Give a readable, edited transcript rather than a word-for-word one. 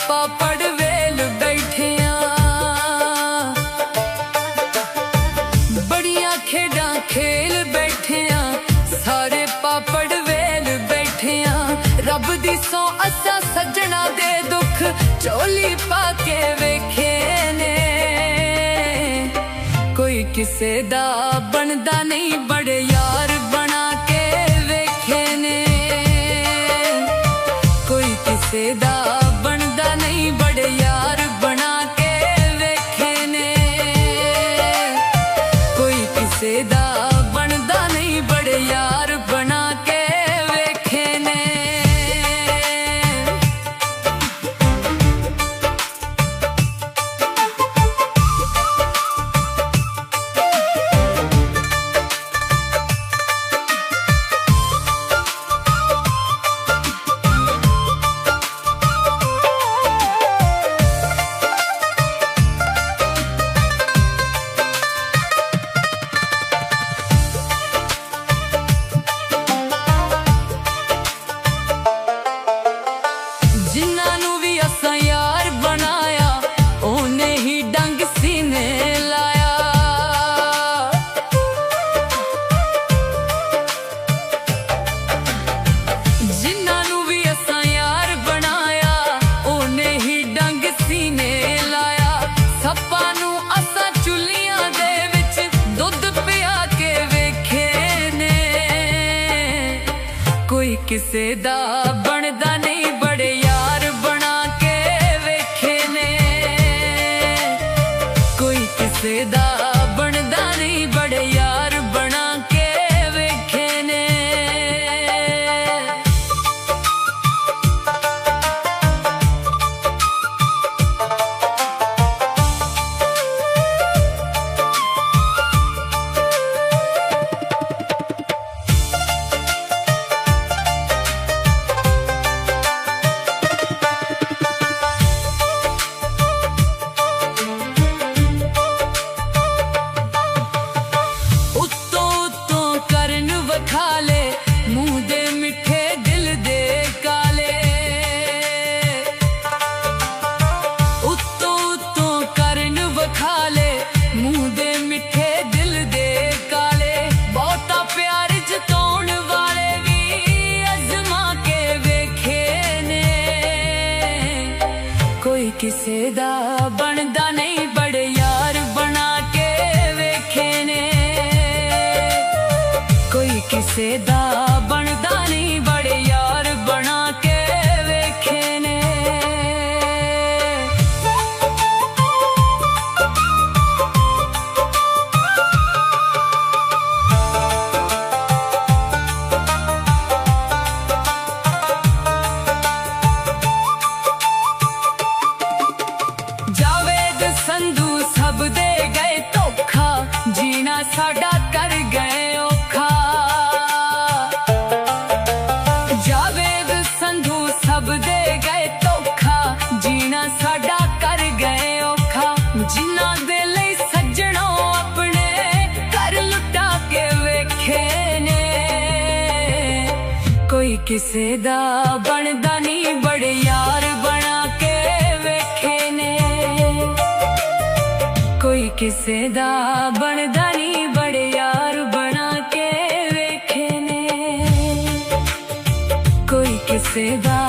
पापड़ well बैठिया, बड़िया खेडा खेल बैठिया, सारे पापड़ वेल बैठिया। रब दी सौ असा सजना दे दुख झोली पाके वेखे ने, कोई किसे दा बनदा नहीं बड़े यार बना के वेखे ने, कोई किसे दा बनदा नहीं बड़े यार बना के वेखे ने, कोई किसे दा बनदा नहीं बड़े यार बना के वेखे ने। कोई किसे दा बनदा नहीं बड़े यार बना के वेखे ने, कोई किसे दा बनदा नहीं बड़े यार बना के वेखे ने। कोई किसे दा बनदा नहीं बड़े यार बना के वेखे ने, कोई किसे दा बनदा नहीं बड़े यार बना के वेखे ने। संधू सब दे गए धोखा, जीना साडा कर गए औखा। जावेद संधू सब दे गए धोखा, जीना साडा कर गए औखा। जिन्ना दे लई सज्जणों अपने घर लुटा के वेखे ने, कोई किसे दा बनदा नहीं बड़े यार बना के वेखे ने, कोई किसे दा बनदा नहीं बड़े यार बना के वेखे ने, कोई किसे दा